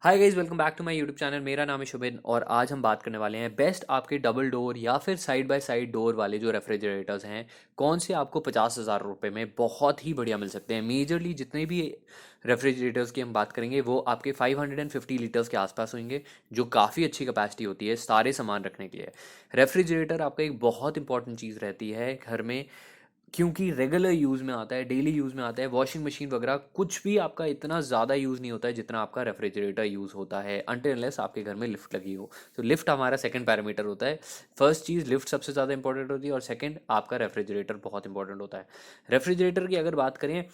Hi guys, welcome back to my YouTube channel. मेरा नाम है शुभिन और आज हम बात करने वाले हैं बेस्ट आपके डबल डोर या फिर साइड बाय साइड डोर वाले जो रेफ्रिजरेटर्स हैं, कौन से आपको 50,000 रुपये में बहुत ही बढ़िया मिल सकते हैं। मेजरली जितने भी रेफ्रिजरेटर्स की हम बात करेंगे वो आपके 550 लीटर्स के आसपास होंगे, जो काफ़ी अच्छी कैपेसिटी होती है सारे सामान रखने के लिए। रेफ्रिजरेटर आपका एक बहुत इंपॉर्टेंट चीज़ रहती है घर में, क्योंकि रेगुलर यूज़ में आता है, डेली यूज़ में आता है। वॉशिंग मशीन वगैरह कुछ भी आपका इतना ज़्यादा यूज़ नहीं होता है जितना आपका रेफ्रिजरेटर यूज़ होता है, अनटिल अनलेस आपके घर में लिफ्ट लगी हो। तो लिफ्ट हमारा सेकंड पैरामीटर होता है। फर्स्ट चीज़ लिफ्ट सबसे ज़्यादा इंपॉर्टेंट होती है और सेकंड आपका रेफ्रिजरेटर बहुत इंपॉर्टेंट होता है। रेफ्रिजरेटर की अगर बात करें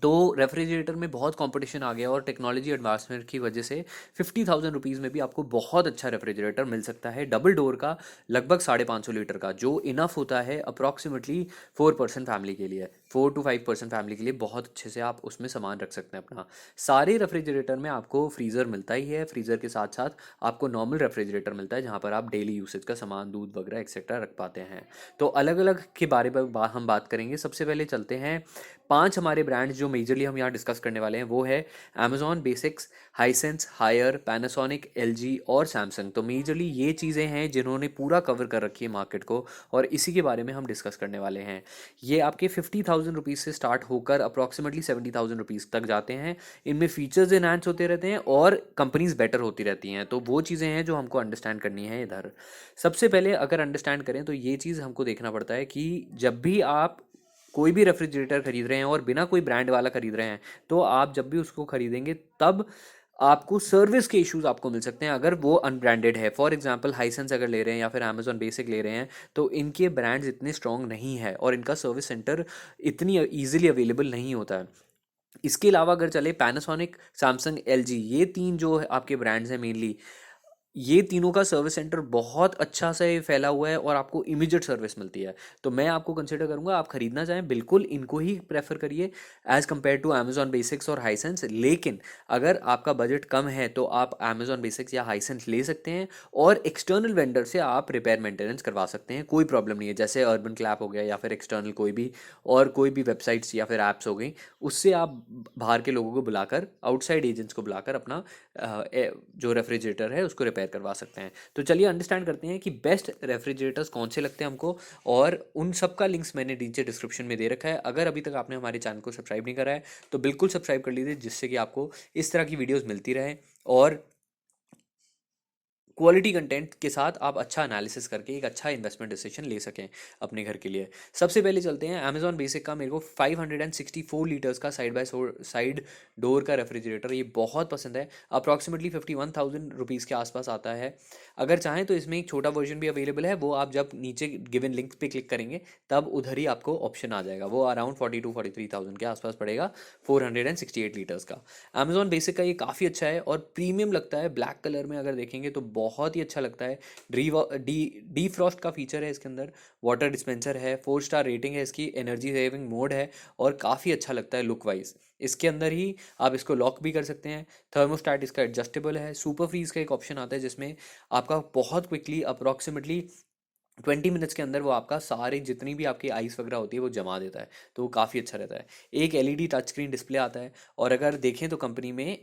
तो रेफ्रिजरेटर में बहुत कंपटीशन आ गया और टेक्नोलॉजी एडवांसमेंट की वजह से 50,000 रुपीज़ में भी आपको बहुत अच्छा रेफ्रिजरेटर मिल सकता है, डबल डोर का, लगभग 550 लीटर का, जो इनफ होता है अप्रॉक्सीमेटली 4% फैमिली के लिए, 4 to 5% फैमिली के लिए बहुत अच्छे से आप उसमें सामान रख सकते हैं अपना। सारे रेफ्रिजरेटर में आपको फ्रीज़र मिलता ही है, फ्रीज़र के साथ साथ आपको नॉर्मल रेफ्रिजरेटर मिलता है जहाँ पर आप डेली यूसेज का सामान, दूध वगैरह एक्सेट्रा रख पाते हैं। तो अलग अलग के बारे में हम बात करेंगे। सबसे पहले चलते हैं, 5 हमारे ब्रांड्स जो मेजरली हम यहाँ डिस्कस करने वाले हैं वो है Amazon Basics, Hisense, Haier, Panasonic, LG और सैमसंग। तो मेजरली ये चीज़ें हैं जिन्होंने पूरा कवर कर रखी है मार्केट को और इसी के बारे में हम डिस्कस करने वाले हैं। ये आपके 50,000 रुपीज़ से स्टार्ट होकर अप्रॉक्सीमेटली 70,000 रुपीज़ तक जाते हैं। इनमें फीचर्स इनहांस होते रहते हैं और कंपनीज बेटर होती रहती हैं। तो वो चीज़ें हैं जो हमको अंडरस्टैंड करनी है इधर। सबसे पहले अगर अंडरस्टैंड करें तो ये चीज़ हमको देखना पड़ता है कि जब भी आप कोई भी रेफ्रिजरेटर खरीद रहे हैं और बिना कोई ब्रांड वाला खरीद रहे हैं, तो आप जब भी उसको खरीदेंगे तब आपको सर्विस के इश्यूज आपको मिल सकते हैं अगर वो अनब्रांडेड है। फॉर एग्जांपल हाइसेंस अगर ले रहे हैं या फिर अमेजॉन बेसिक ले रहे हैं, तो इनके ब्रांड्स इतने स्ट्रॉन्ग नहीं है और इनका सर्विस सेंटर इतनी ईजिली अवेलेबल नहीं होता है। इसके अलावा अगर चले पैनासोनिक, सैमसंग, एलजी, ये तीन जो आपके ब्रांड्स हैं मेनली, ये तीनों का सर्विस सेंटर बहुत अच्छा से फैला हुआ है और आपको इमीडिएट सर्विस मिलती है। तो मैं आपको कंसिडर करूंगा, आप खरीदना चाहें बिल्कुल इनको ही प्रेफर करिए as compare to Amazon Basics और हाइसेंस। लेकिन अगर आपका बजट कम है तो आप अमेजॉन बेसिक्स या हाइसेंस ले सकते हैं और एक्सटर्नल वेंडर से आप रिपेयर मेंटेनेंस करवा सकते हैं, कोई प्रॉब्लम नहीं है। जैसे अर्बन क्लैप हो गया या फिर एक्सटर्नल कोई भी और कोई भी वेबसाइट्स या फिर ऐप्स हो गई, उससे आप बाहर के लोगों को बुलाकर, आउटसाइड एजेंट्स को बुलाकर अपना जो रेफ्रिजरेटर है उसको रिपेयर करवा सकते हैं। तो चलिए अंडरस्टैंड करते हैं कि बेस्ट रेफ्रिजरेटर्स कौन से लगते हैं हमको, और उन सब का लिंक्स मैंने नीचे डिस्क्रिप्शन में दे रखा है। अगर अभी तक आपने हमारे चैनल को सब्सक्राइब नहीं करा है तो बिल्कुल सब्सक्राइब कर लीजिए, जिससे कि आपको इस तरह की वीडियोस मिलती रहे और क्वालिटी कंटेंट के साथ आप अच्छा एनालिसिस करके एक अच्छा इन्वेस्टमेंट डिसीजन ले सकें अपने घर के लिए। सबसे पहले चलते हैं अमेजॉन बेसिक का। मेरे को 564 लीटर्स का साइड बाय साइड डोर का रेफ्रिजरेटर ये बहुत पसंद है। अप्रॉक्सीमेटली 51,000 रुपीज़ के आसपास आता है। अगर चाहें तो इसमें एक छोटा वर्जन भी अवेलेबल है, वो आप जब नीचे गिवन लिंक पे क्लिक करेंगे तब उधर ही आपको ऑप्शन आ जाएगा। वो अराउंड 42-43,000 के आसपास पड़ेगा, 468 लीटर्स का। अमेजॉन बेसिक का ये काफ़ी अच्छा है और प्रीमियम लगता है। ब्लैक कलर में अगर देखेंगे तो बहुत ही अच्छा लगता है। डी फ्रॉस्ट का फीचर है इसके अंदर, वाटर डिस्पेंसर है, 4 स्टार रेटिंग है इसकी, एनर्जी सेविंग मोड है और काफ़ी अच्छा लगता है लुक वाइज। इसके अंदर ही आप इसको लॉक भी कर सकते हैं। थर्मोस्टेट इसका एडजस्टेबल है। सुपर फ्रीज का एक ऑप्शन आता है जिसमें आपका बहुत क्विकली अप्रॉक्सीमेटली 20 मिनट्स के अंदर वो आपका सारी जितनी भी आपकी आइस वगैरह होती है वो जमा देता है। तो वो काफ़ी अच्छा रहता है। एक एलईडी टच स्क्रीन डिस्प्ले आता है और अगर देखें तो कंपनी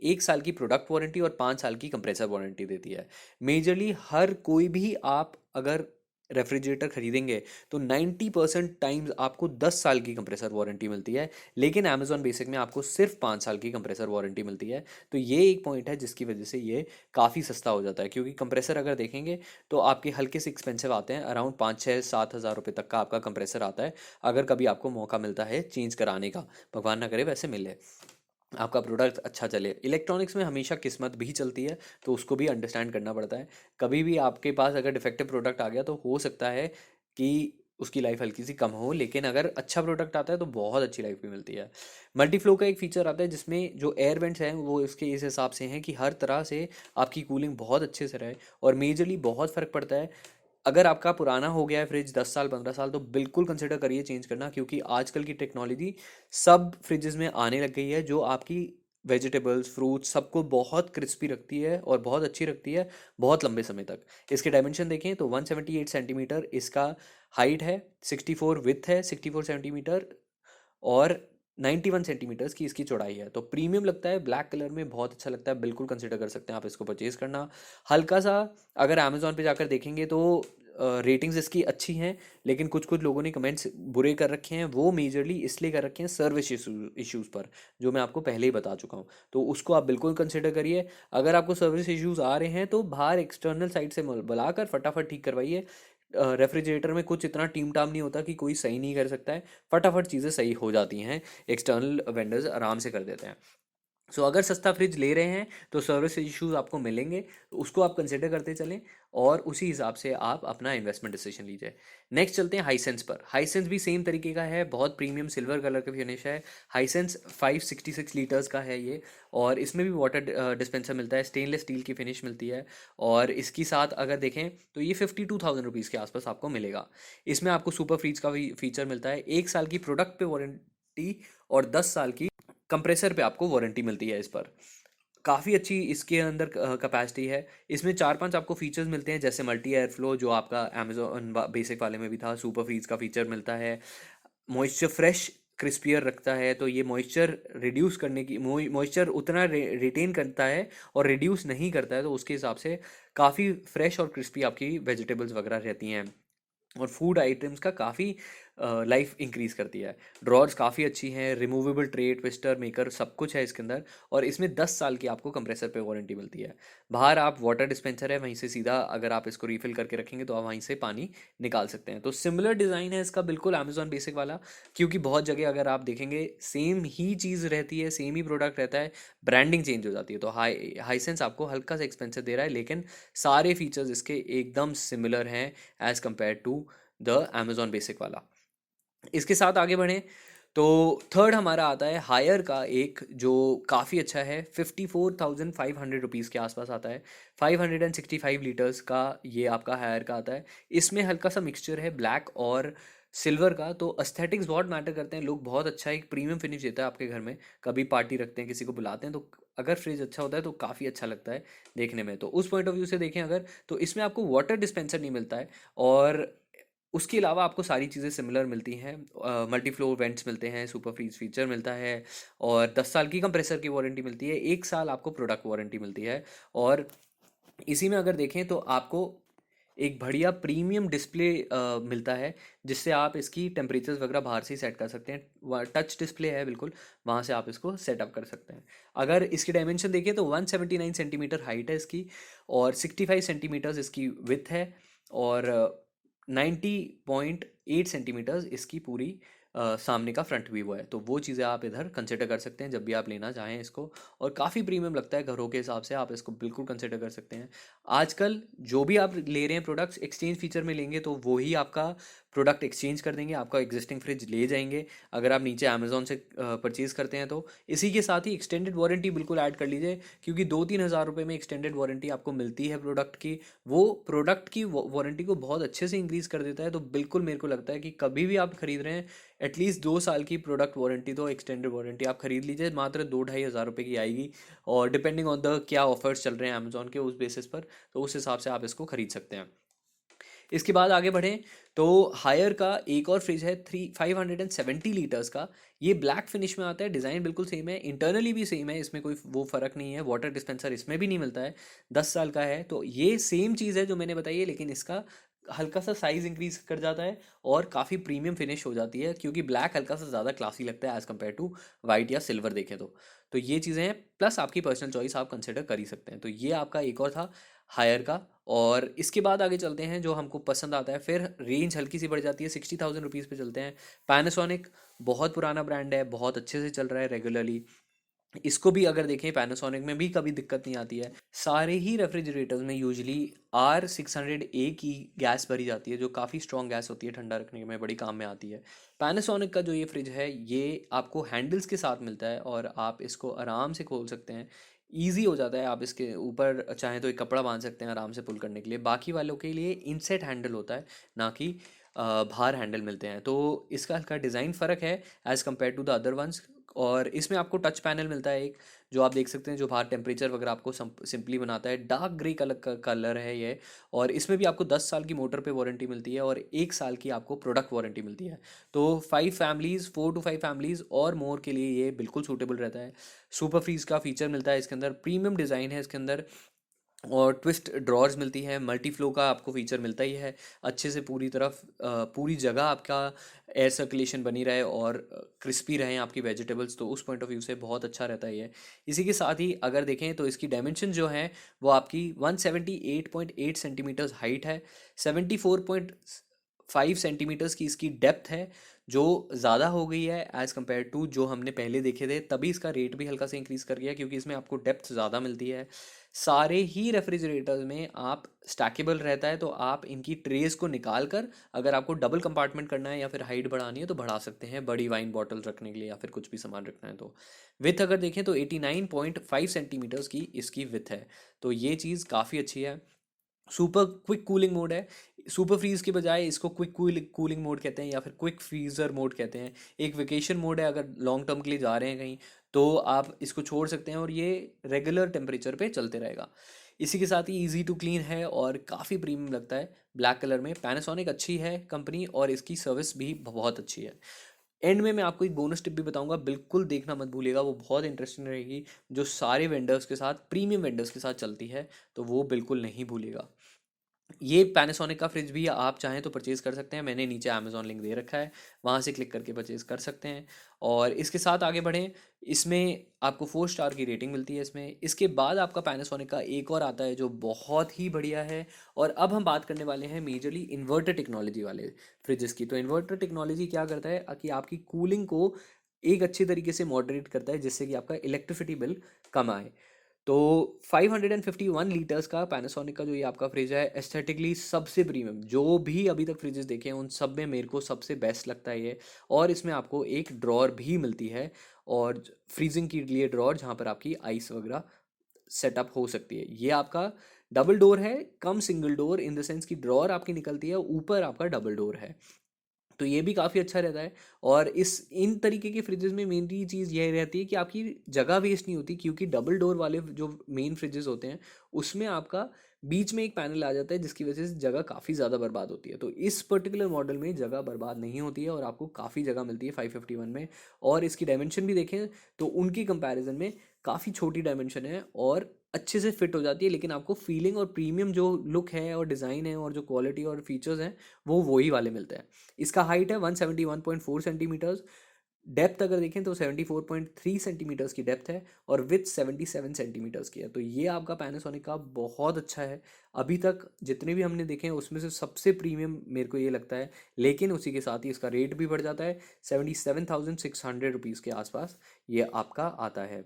1 साल की प्रोडक्ट वारंटी और 5 साल की कंप्रेसर वारंटी देती है। मेजरली हर कोई भी आप अगर रेफ्रिजरेटर खरीदेंगे तो 90% टाइम्स आपको 10 साल की कंप्रेसर वारंटी मिलती है, लेकिन अमेजॉन बेसिक में आपको सिर्फ 5 साल की कंप्रेसर वारंटी मिलती है। तो ये एक पॉइंट है जिसकी वजह से ये काफ़ी सस्ता हो जाता है, क्योंकि कंप्रेसर अगर देखेंगे तो आपके हल्के से एक्सपेंसिव आते हैं। अराउंड 5-6-7 हज़ार रुपये तक का आपका कंप्रेसर आता है, अगर कभी आपको मौका मिलता है चेंज कराने का, भगवान ना करे वैसे मिले, आपका प्रोडक्ट अच्छा चले। इलेक्ट्रॉनिक्स में हमेशा किस्मत भी चलती है, तो उसको भी अंडरस्टैंड करना पड़ता है। कभी भी आपके पास अगर डिफेक्टिव प्रोडक्ट आ गया तो हो सकता है कि उसकी लाइफ हल्की सी कम हो, लेकिन अगर अच्छा प्रोडक्ट आता है तो बहुत अच्छी लाइफ भी मिलती है। मल्टीफ्लो का एक फीचर आता है जिसमें जो एयर वेंट्स हैं वो इसके इस हिसाब से हैं कि हर तरह से आपकी कूलिंग बहुत अच्छे से रहे, और मेजरली बहुत फ़र्क पड़ता है। अगर आपका पुराना हो गया है फ्रिज 10 साल 15 साल, तो बिल्कुल कंसिडर करिए चेंज करना, क्योंकि आजकल की टेक्नोलॉजी सब फ्रिजेस में आने लग गई है जो आपकी वेजिटेबल्स, फ्रूट्स सबको बहुत क्रिस्पी रखती है और बहुत अच्छी रखती है बहुत लंबे समय तक। इसके डायमेंशन देखें तो 178 सेंटीमीटर इसका हाइट है, 64 विथ है, 64 सेंटीमीटर, और 91 सेंटीमीटर्स की इसकी चौड़ाई है। तो प्रीमियम लगता है, ब्लैक कलर में बहुत अच्छा लगता है, बिल्कुल कंसिडर कर सकते हैं आप इसको परचेज करना। हल्का सा अगर अमेजोन पे जाकर देखेंगे तो रेटिंग्स इसकी अच्छी हैं, लेकिन कुछ कुछ लोगों ने कमेंट्स बुरे कर रखे हैं। वो मेजरली इसलिए कर रखे हैं सर्विस इश्यूज़ पर, जो मैं आपको पहले ही बता चुका हूँ। तो उसको आप बिल्कुल कंसिडर करिए। अगर आपको सर्विस इश्यूज़ आ रहे हैं तो बाहर एक्सटर्नल साइट से बुलाकर फटाफट ठीक करवाइए। रेफ्रिजरेटर में कुछ इतना टीम टाम नहीं होता कि कोई सही नहीं कर सकता है, फटाफट चीज़ें सही हो जाती हैं, एक्सटर्नल वेंडर्स आराम से कर देते हैं। सो अगर सस्ता फ्रिज ले रहे हैं तो सर्विस इश्यूज आपको मिलेंगे, तो उसको आप कंसिडर करते चलें और उसी हिसाब से आप अपना इन्वेस्टमेंट डिसीजन लीजिए। नेक्स्ट चलते हैं हाइसेंस पर। हाइसेंस भी सेम तरीके का है, बहुत प्रीमियम सिल्वर कलर का फिनिश है। हाइसेंस 566 लीटर्स का है ये, और इसमें भी वाटर डिस्पेंसर मिलता है, स्टेनलेस स्टील की फिनिश मिलती है। और इसकी साथ अगर देखें तो ये 52,000 रुपीज़ के आसपास आपको मिलेगा। इसमें आपको सुपर फ्रीज का भी फीचर मिलता है, 1 साल की प्रोडक्ट पे वारंटी और 10 साल की कंप्रेसर पे आपको वारंटी मिलती है इस पर। काफ़ी अच्छी इसके अंदर कैपेसिटी है। इसमें 4-5 आपको फीचर्स मिलते हैं, जैसे मल्टी एयर फ्लो जो आपका अमेजोन बेसिक वाले में भी था, सुपर फ्रीज का फीचर मिलता है। मॉइस्चर फ्रेश क्रिस्पियर रखता है, तो ये मॉइस्चर रिड्यूस करने की मॉइस्चर उतना रिटेन करता है और रिड्यूस नहीं करता है, तो उसके हिसाब से काफ़ी फ्रेश और क्रिस्पी आपकी वेजिटेबल्स वगैरह रहती हैं। और फूड आइटम्स का काफ़ी लाइफ इंक्रीज़ करती है। ड्रॉर्स काफ़ी अच्छी हैं, रिमूवेबल ट्रे, ट्विस्टर, मेकर सब कुछ है इसके अंदर। और इसमें 10 साल की आपको कंप्रेसर पे वारंटी मिलती है। बाहर आप वाटर डिस्पेंसर है, वहीं से सीधा अगर आप इसको रीफिल करके रखेंगे तो आप वहीं से पानी निकाल सकते हैं। तो सिमिलर डिज़ाइन है इसका बिल्कुल अमेजॉन बेसिक वाला, क्योंकि बहुत जगह अगर आप देखेंगे सेम ही चीज़ रहती है, सेम ही प्रोडक्ट रहता है, ब्रांडिंग चेंज हो जाती है। तो हाईसेंस आपको हल्का सा एक्सपेंसिव दे रहा है, लेकिन सारे फीचर्स इसके एकदम सिमिलर हैं as compare to the Amazon basic वाला। इसके साथ आगे बढ़ें तो थर्ड हमारा आता है हायर का एक, जो काफ़ी अच्छा है, 54,500 रुपीज़ के आसपास आता है। 565 लीटर्स का ये आपका हायर का आता है। इसमें हल्का सा मिक्सचर है ब्लैक और सिल्वर का, तो एस्थेटिक्स बहुत मैटर करते हैं। लोग बहुत अच्छा एक प्रीमियम फिनिश देता है आपके घर में, कभी पार्टी रखते हैं, किसी को बुलाते हैं, तो अगर फ्रिज अच्छा होता है तो काफ़ी अच्छा लगता है देखने में। तो उस पॉइंट ऑफ व्यू से देखें अगर, तो इसमें आपको वाटर डिस्पेंसर नहीं मिलता है, और उसके अलावा आपको सारी चीज़ें सिमिलर मिलती हैं। मल्टी फ्लोर वेंट्स मिलते हैं, सुपर फ्रीज फीचर मिलता है, और 10 साल की कंप्रेसर की वारंटी मिलती है, 1 साल आपको प्रोडक्ट वारंटी मिलती है। और इसी में अगर देखें तो आपको एक बढ़िया प्रीमियम डिस्प्ले मिलता है, जिससे आप इसकी टेम्परेचर्स वगैरह बाहर से ही सेट कर सकते हैं। टच डिस्प्ले है बिल्कुल, वहाँ से आप इसको सेटअप कर सकते हैं। अगर इसकी डायमेंशन देखें तो 179 सेंटीमीटर हाइट है इसकी, और 65 सेंटीमीटर्स इसकी विथ है, और 90.8 सेंटीमीटर्स इसकी पूरी सामने का फ्रंट व्यू है। तो वो चीज़ें आप इधर कंसिडर कर सकते हैं जब भी आप लेना चाहें इसको, और काफ़ी प्रीमियम लगता है घरों के हिसाब से, आप इसको बिल्कुल कंसिडर कर सकते हैं। आजकल जो भी आप ले रहे हैं प्रोडक्ट्स, एक्सचेंज फीचर में लेंगे तो वो ही आपका प्रोडक्ट एक्सचेंज कर देंगे, आपका एग्जिस्टिंग फ्रिज ले जाएंगे। अगर आप नीचे अमेजोन से परचेज करते हैं तो इसी के साथ ही एक्सटेंडेड वारंटी बिल्कुल ऐड कर लीजिए, क्योंकि 2-3 हज़ार रुपये में एक्सटेंडेड वारंटी आपको मिलती है प्रोडक्ट की। वो प्रोडक्ट की वारंटी को बहुत अच्छे से इंक्रीज़ कर देता है। तो बिल्कुल मेरे को लगता है कि कभी भी आप खरीद रहे हैं, एटलीस्ट 2 साल की प्रोडक्ट वारंटी तो एक्सटेंडेड वारंटी आप खरीद लीजिए, मात्र 2-2.5 हज़ार रुपये की आएगी। और डिपेंडिंग ऑन द क्या ऑफर्स चल रहे हैं अमेजोन के, उस बेसिस पर, तो उस हिसाब से आप इसको खरीद सकते हैं। इसके बाद आगे बढ़ें तो हायर का एक और फ्रिज है 570 लीटर्स का। ये ब्लैक फिनिश में आता है, डिज़ाइन बिल्कुल सेम है, इंटरनली भी सेम है, इसमें कोई वो फ़र्क नहीं है। वाटर डिस्पेंसर इसमें भी नहीं मिलता है, 10 साल का है। तो ये सेम चीज़ है जो मैंने बताई है, लेकिन इसका हल्का सा साइज़ इंक्रीज कर जाता है और काफ़ी प्रीमियम फिनिश हो जाती है, क्योंकि ब्लैक हल्का सा ज़्यादा क्लासी लगता है एज़ कम्पेयर टू वाइट या सिल्वर देखें तो ये चीज़ें हैं, प्लस आपकी पर्सनल चॉइस आप कंसिडर कर ही सकते हैं। तो ये आपका एक और था हायर का। और इसके बाद आगे चलते हैं जो हमको पसंद आता है, फिर रेंज हल्की सी बढ़ जाती है, 60,000 रुपीज़ पे चलते हैं। पैनासोनिक बहुत पुराना ब्रांड है, बहुत अच्छे से चल रहा है रेगुलरली। इसको भी अगर देखें, पैनासोनिक में भी कभी दिक्कत नहीं आती है। सारे ही रेफ्रिजरेटर्स में यूजली R600A की गैस भरी जाती है, जो काफ़ी स्ट्रॉन्ग गैस होती है, ठंडा रखने में बड़ी काम में आती है। पैनासोनिक का जो ये फ्रिज है, ये आपको हैंडल्स के साथ मिलता है, और आप इसको आराम से खोल सकते हैं, ईजी हो जाता है। आप इसके ऊपर चाहें तो एक कपड़ा बांध सकते हैं आराम से पुल करने के लिए। बाकी वालों के लिए इनसेट हैंडल होता है, ना कि बाहर हैंडल मिलते हैं। तो इसका हल्का डिज़ाइन फ़र्क है as compare to the other ones. और इसमें आपको टच पैनल मिलता है एक, जो आप देख सकते हैं, जो बाहर टेम्परेचर वगैरह आपको सिंपली बनाता है। डार्क ग्रे कलर का कलर है ये। और इसमें भी आपको 10 साल की मोटर पे वारंटी मिलती है और 1 साल की आपको प्रोडक्ट वारंटी मिलती है। तो 5 फैमिलीज़, 4 to 5 फैमिलीज़ और मोर के लिए ये बिल्कुल सूटेबल रहता है। सुपर फ्रीज का फीचर मिलता है इसके अंदर, प्रीमियम डिज़ाइन है इसके अंदर, और ट्विस्ट ड्रॉर्स मिलती हैं। मल्टी फ्लो का आपको फीचर मिलता ही है, अच्छे से पूरी तरफ पूरी जगह आपका एयर सर्कुलेशन बनी रहे और क्रिस्पी रहें आपकी वेजिटेबल्स, तो उस पॉइंट ऑफ व्यू से बहुत अच्छा रहता है ये। इसी के साथ ही अगर देखें तो इसकी डायमेंशन जो है वो आपकी 178.8 सेंटीमीटर्स हाइट है, 74.5 सेंटीमीटर्स की इसकी डेप्थ है, जो ज़्यादा हो गई है एज़ कम्पेयर टू जो हमने पहले देखे थे। तभी इसका रेट भी हल्का सा इंक्रीज़ कर गया, क्योंकि इसमें आपको डेप्थ ज़्यादा मिलती है। सारे ही रेफ्रिजरेटर्स में आप स्टैकेबल रहता है, तो आप इनकी ट्रेस को निकाल कर अगर आपको डबल कंपार्टमेंट करना है या फिर हाइट बढ़ानी है तो बढ़ा सकते हैं, बड़ी वाइन बॉटल रखने के लिए या फिर कुछ भी सामान रखना है तो। विथ अगर देखें तो 89.5 सेंटीमीटर्स की इसकी विथ है, तो ये चीज़ काफ़ी अच्छी है। सुपर क्विक कूलिंग मोड है, सुपर फ्रीज के बजाय इसको क्विक कूलिंग मोड कहते हैं या फिर क्विक फ्रीज़र मोड कहते हैं। एक वेकेशन मोड है, अगर लॉन्ग टर्म के लिए जा रहे हैं कहीं तो आप इसको छोड़ सकते हैं और ये रेगुलर टेम्परेचर पे चलते रहेगा। इसी के साथ ही इजी टू क्लीन है और काफ़ी प्रीमियम लगता है। ब्लैक कलर में पैनासोनिक अच्छी है कंपनी और इसकी सर्विस भी बहुत अच्छी है। एंड में मैं आपको एक बोनस टिप भी बताऊंगा, बिल्कुल देखना मत भूलिएगा, वो बहुत इंटरेस्टिंग रहेगी, जो सारे वेंडर्स के साथ, प्रीमियम वेंडर्स के साथ चलती है, तो वो बिल्कुल नहीं भूलिएगा। ये पैनासोनिक का फ्रिज भी आप चाहें तो परचेज़ कर सकते हैं, मैंने नीचे अमेज़ॉन लिंक दे रखा है, वहाँ से क्लिक करके परचेज़ कर सकते हैं। और इसके साथ आगे बढ़ें, इसमें आपको 4 स्टार की रेटिंग मिलती है इसमें। इसके बाद आपका पैनासोनिक का एक और आता है जो बहुत ही बढ़िया है। और अब हम बात करने वाले हैं मेजरली इन्वर्टर टेक्नोलॉजी वाले फ्रिजेस की। तो इन्वर्टर टेक्नोलॉजी क्या करता है कि आपकी कूलिंग को एक अच्छे तरीके से मॉडरेट करता है, जिससे कि आपका इलेक्ट्रिसिटी बिल कम आए। तो 551 लीटर्स का पैनासोनिक का जो ये आपका फ्रिज है, एस्थेटिकली सबसे प्रीमियम, जो भी अभी तक फ्रिजेस देखे हैं उन सब में मेरे को सबसे बेस्ट लगता है ये। और इसमें आपको एक ड्रॉर भी मिलती है, और फ्रीजिंग के लिए ड्रॉर, जहाँ पर आपकी आइस वगैरह सेटअप हो सकती है। ये आपका डबल डोर है, cum single door, in the sense की ड्रॉर आपकी निकलती है, ऊपर आपका डबल डोर है, तो ये भी काफ़ी अच्छा रहता है। और इस इन तरीके के फ्रिजेज़ में मेनली चीज़ ये रहती है कि आपकी जगह वेस्ट नहीं होती, क्योंकि डबल डोर वाले जो मेन फ्रिजेज़ होते हैं उसमें आपका बीच में एक पैनल आ जाता है, जिसकी वजह से जगह काफ़ी ज़्यादा बर्बाद होती है। तो इस पर्टिकुलर मॉडल में जगह बर्बाद नहीं होती है और आपको काफ़ी जगह मिलती है 551 में। और इसकी डायमेंशन भी देखें तो उनकी कंपैरिजन में काफ़ी छोटी डायमेंशन है और अच्छे से फिट हो जाती है, लेकिन आपको फीलिंग और प्रीमियम जो लुक है और डिज़ाइन है और जो क्वालिटी और फीचर्स हैं वो वही वाले मिलते हैं। इसका हाइट है 171.4 सेंटीमीटर्स, डेप्थ अगर देखें तो 74.3 सेंटीमीटर्स की डेप्थ है, और विथ 77 सेंटीमीटर्स की है। तो ये आपका पैनासोनिक का बहुत अच्छा है, अभी तक जितने भी हमने देखे हैं उसमें से सबसे प्रीमियम मेरे को ये लगता है। लेकिन उसी के साथ ही इसका रेट भी बढ़ जाता है, 77,600 रुपीज़ के आसपास ये आपका आता है।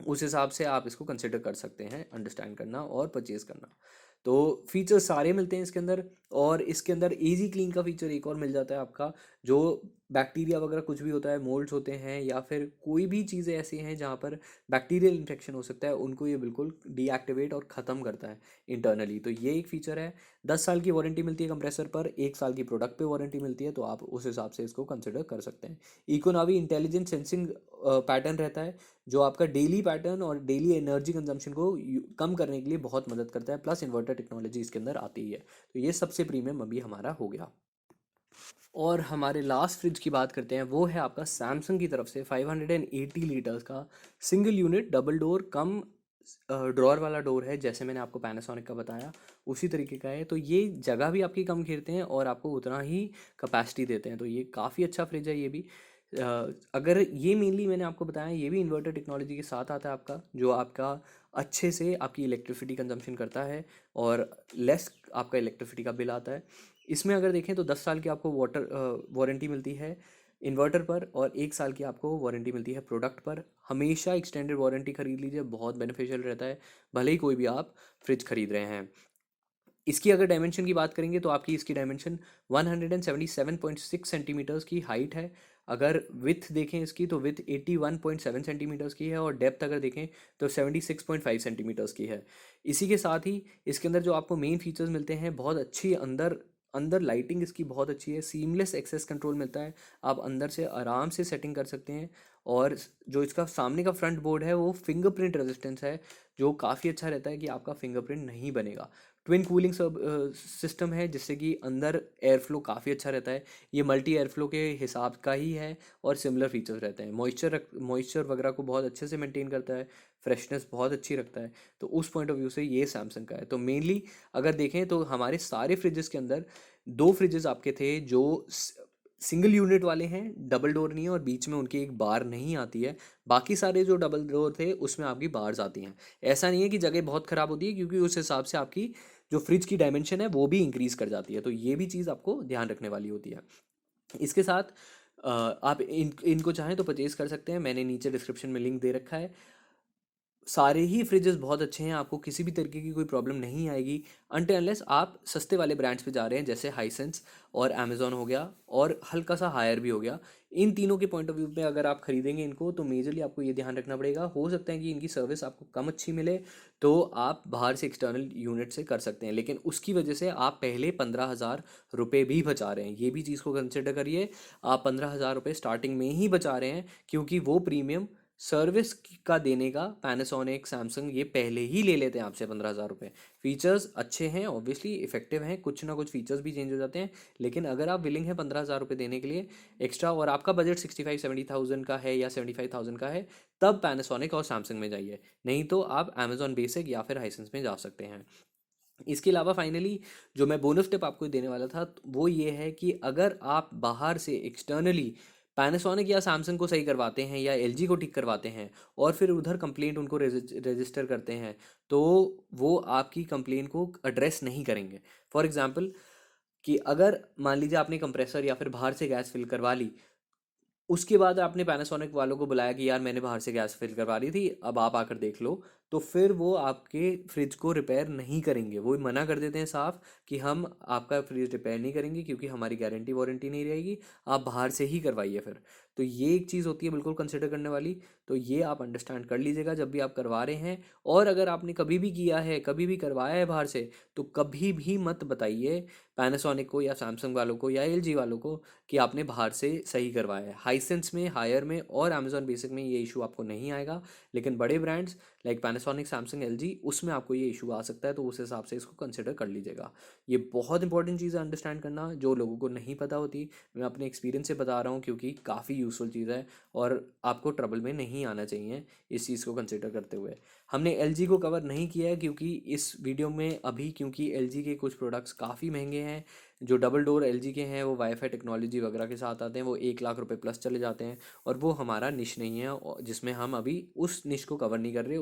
उस हिसाब से आप इसको कंसिडर कर सकते हैं, अंडरस्टैंड करना और परचेज़ करना। तो फीचर्स सारे मिलते हैं इसके अंदर। और इसके अंदर इजी क्लीन का फीचर एक और मिल जाता है आपका, जो बैक्टीरिया वगैरह कुछ भी होता है, मोल्ड्स होते हैं या फिर कोई भी चीज़ें ऐसी हैं जहाँ पर बैक्टीरियल इन्फेक्शन हो सकता है, उनको ये बिल्कुल डीएक्टिवेट और ख़त्म करता है इंटरनली। तो ये एक फ़ीचर है। 10 साल की वारंटी मिलती है कंप्रेसर पर, 1 साल की प्रोडक्ट पे वारंटी मिलती है, तो आप उस हिसाब से इसको कंसिडर कर सकते हैं। इकोनावी इंटेलिजेंट सेंसिंग पैटर्न रहता है, जो आपका डेली पैटर्न और डेली एनर्जी कंजम्पशन को कम करने के लिए बहुत मदद करता है। प्लस इन्वर्टर टेक्नोलॉजी इसके अंदर आती ही है, तो ये सबसे प्रीमियम अभी हमारा हो गया। और हमारे लास्ट फ्रिज की बात करते हैं, वो है आपका सैमसंग की तरफ से 580 लीटर्स का सिंगल यूनिट डबल डोर कम ड्रॉर वाला डोर है। जैसे मैंने आपको पैनासोनिक का बताया उसी तरीके का है। तो ये जगह भी आपकी कम घेरते हैं और आपको उतना ही कैपेसिटी देते हैं, तो ये काफ़ी अच्छा फ्रिज है ये भी। अगर ये मेनली मैंने आपको बताया, ये भी इन्वर्टर टेक्नोलॉजी के साथ आता है आपका, जो आपका अच्छे से आपकी इलेक्ट्रिसिटी कंजम्पशन करता है और लेस आपका इलेक्ट्रिसिटी का बिल आता है। इसमें अगर देखें तो 10 साल की आपको वारंटी मिलती है इन्वर्टर पर, और 1 साल की आपको वारंटी मिलती है प्रोडक्ट पर। हमेशा एक्सटेंडेड वारंटी खरीद लीजिए, बहुत बेनिफिशियल रहता है, भले ही कोई भी आप फ्रिज खरीद रहे हैं। इसकी अगर डायमेंशन की बात करेंगे तो आपकी इसकी डायमेंशन 177.6 सेंटीमीटर्स की हाइट है। अगर विथ देखें इसकी तो विथ 81.7 सेंटीमीटर्स की है, और डेप्थ अगर देखें तो 76.5 सेंटीमीटर्स की है। इसी के साथ ही इसके अंदर जो आपको मेन फीचर्स मिलते हैं, बहुत अच्छी अंदर अंदर लाइटिंग इसकी बहुत अच्छी है, सीमलेस एक्सेस कंट्रोल मिलता है, आप अंदर से आराम से सेटिंग कर सकते हैं। और जो इसका सामने का फ्रंट बोर्ड है वो फिंगरप्रिंट रेजिस्टेंस है, जो काफ़ी अच्छा रहता है कि आपका फिंगरप्रिंट नहीं बनेगा। ट्विन कूलिंग सिस्टम है, जिससे कि अंदर एयर फ्लो काफ़ी अच्छा रहता है। ये मल्टी एयर फ्लो के हिसाब का ही है और सिमिलर फीचर्स रहते हैं। मॉइस्चर वगैरह को बहुत अच्छे से मेंटेन करता है, फ्रेशनेस बहुत अच्छी रखता है। तो उस पॉइंट ऑफ व्यू से ये सैमसंग का है। तो मेनली अगर देखें तो हमारे सारे फ्रिजेस के अंदर दो फ्रिजेस आपके थे जो सिंगल यूनिट वाले हैं, डबल डोर नहीं है और बीच में उनकी एक बार नहीं आती है। बाकी सारे जो डबल डोर थे उसमें आपकी बार्स आती हैं। ऐसा नहीं है कि जगह बहुत ख़राब होती है, क्योंकि उस हिसाब से आपकी जो फ्रिज की डायमेंशन है वो भी इंक्रीज़ कर जाती है। तो ये भी चीज़ आपको ध्यान रखने वाली होती है। इसके साथ आप इनको चाहें तो परचेज़ कर सकते हैं, मैंने नीचे डिस्क्रिप्शन में लिंक दे रखा है। सारे ही फ्रिजेस बहुत अच्छे हैं, आपको किसी भी तरीके की कोई प्रॉब्लम नहीं आएगी अनटिल अनलेस आप सस्ते वाले ब्रांड्स पे जा रहे हैं, जैसे हाइसेंस और अमेजोन हो गया और हल्का सा हायर भी हो गया। इन तीनों के पॉइंट ऑफ व्यू में अगर आप खरीदेंगे इनको तो मेजरली आपको ये ध्यान रखना पड़ेगा, हो सकता है कि इनकी सर्विस आपको कम अच्छी मिले, तो आप बाहर से एक्सटर्नल यूनिट से कर सकते हैं, लेकिन उसकी वजह से आप पहले 15,000 रुपये भी बचा रहे हैं। ये भी चीज़ को कंसिडर करिए, आप 15,000 रुपये स्टार्टिंग में ही बचा रहे हैं, क्योंकि वो प्रीमियम सर्विस का देने का पैनासोनिक सैमसंग ये पहले ही ले लेते हैं आपसे 15,000 रुपये। फीचर्स अच्छे हैं, ऑब्वियसली इफेक्टिव हैं, कुछ ना कुछ फीचर्स भी चेंज हो जाते हैं, लेकिन अगर आप विलिंग हैं 15,000 रुपये देने के लिए एक्स्ट्रा और आपका बजट 65-70,000 का है या 75,000 का है, तब पैनासोनिक और सैमसंग में जाइए, नहीं तो आप अमेजॉन बेसिक या फिर हाइसेंस में जा सकते हैं। इसके अलावा फाइनली जो मैं बोनस टिप आपको देने वाला था वो ये है कि अगर आप बाहर से एक्सटर्नली पैनासोनिक या सैमसंग को सही करवाते हैं या एलजी को ठीक करवाते हैं और फिर उधर कंप्लेंट उनको रजिस्टर करते हैं, तो वो आपकी कंप्लेन को एड्रेस नहीं करेंगे। फॉर एग्जांपल कि अगर मान लीजिए आपने कंप्रेसर या फिर बाहर से गैस फिल करवा ली, उसके बाद आपने पैनासोनिक वालों को बुलाया कि यार मैंने बाहर से गैस फिल करवा रही थी, अब आप आकर देख लो, तो फिर वो आपके फ्रिज को रिपेयर नहीं करेंगे। वो मना कर देते हैं साफ कि हम आपका फ्रिज रिपेयर नहीं करेंगे, क्योंकि हमारी गारंटी वारंटी नहीं रहेगी, आप बाहर से ही करवाइए फिर। तो ये एक चीज़ होती है बिल्कुल कंसिडर करने वाली। तो ये आप अंडरस्टैंड कर लीजिएगा जब भी आप करवा रहे हैं। और अगर आपने कभी भी किया है, कभी भी करवाया है बाहर से, तो कभी भी मत बताइए पैनासोनिक को या सैमसंग वालों को या एलजी वालों को कि आपने बाहर से सही करवाया है। हाइसेंस में, हायर में और अमेजॉन बेसिक में ये इशू आपको नहीं आएगा, लेकिन बड़े brands like Panasonic, Samsung, LG, उसमें आपको ये इशू आ सकता है। तो उस हिसाब से इसको कंसिडर कर लीजिएगा। ये बहुत इंपॉर्टेंट चीज़ है अंडरस्टैंड करना, जो लोगों को नहीं पता होती। मैं अपने एक्सपीरियंस से बता रहा हूँ, क्योंकि काफ़ी यूज़फुल चीज़ है और आपको ट्रबल में नहीं आना चाहिए इस चीज़ को कंसिडर करते हुए। हमने एलजी को कवर नहीं किया है क्योंकि इस वीडियो में अभी, क्योंकि एलजी के कुछ प्रोडक्ट्स काफ़ी महंगे हैं। जो डबल डोर एलजी के हैं वो वाईफाई टेक्नोलॉजी वगैरह के साथ आते हैं, वो 1 लाख रुपए प्लस चले जाते हैं, और वो हमारा निश नहीं है, जिसमें हम अभी उस निश को कवर नहीं कर रहे,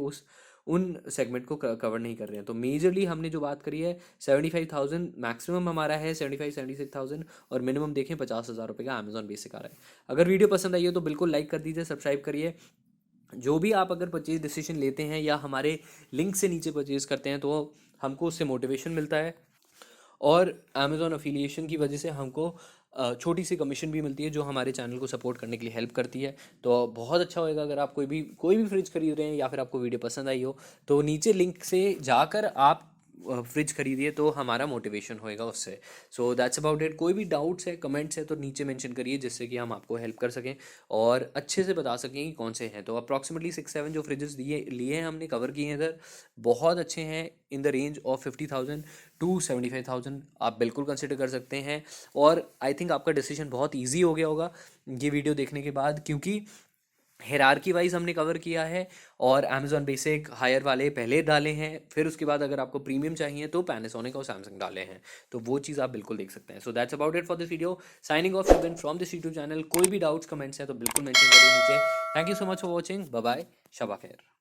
उन सेगमेंट को कवर नहीं कर रहे हैं। तो मेजरली हमने जो बात करी है 75,000 मैक्सिमम हमारा है, 75-76,000, और मिनिमम देखें 50,000 रुपये का अमेजॉन बेसिक आ रहा है। अगर वीडियो पसंद आई हो तो बिल्कुल लाइक कर दीजिए, सब्सक्राइब करिए। जो भी आप अगर परचेज डिसीजन लेते हैं या हमारे लिंक से नीचे परचेज करते हैं, तो हमको उससे मोटिवेशन मिलता है, और अमेज़ॉन अफिलिएशन की वजह से हमको छोटी सी कमीशन भी मिलती है, जो हमारे चैनल को सपोर्ट करने के लिए हेल्प करती है। तो बहुत अच्छा होएगा अगर आप कोई भी फ्रिज खरीद रहे हैं या फिर आपको वीडियो पसंद आई हो, तो नीचे लिंक से जाकर आप फ्रिज खरीदिए, तो हमारा मोटिवेशन होएगा उससे। So that's about it. कोई भी डाउट्स है, कमेंट्स है, तो नीचे मेंशन करिए, जिससे कि हम आपको हेल्प कर सकें और अच्छे से बता सकें कि कौन से हैं। तो अप्रॉक्सीमेटली 6-7 जो फ्रिजेस लिए हैं हमने, कवर किए हैं इधर, बहुत अच्छे हैं, in the range of 50,000 to 75,000 आप बिल्कुल कंसिडर कर सकते हैं। और आई थिंक आपका डिसीजन बहुत ईजी हो गया होगा ये वीडियो देखने के बाद, क्योंकि हेरारकी वाइज हमने कवर किया है, और अमेजॉन बेसिक हायर वाले पहले डाले हैं, फिर उसके बाद अगर आपको प्रीमियम चाहिए तो पैनासोनिक और सैमसंग डाले हैं। तो वो चीज़ आप बिल्कुल देख सकते हैं। So that's about it for this video. Signing off from this YouTube channel. कोई भी डाउट्स कमेंट्स है तो बिल्कुल मेंशन करिए नीचे। Thank you so much for watching. Bye bye, शबा खैर।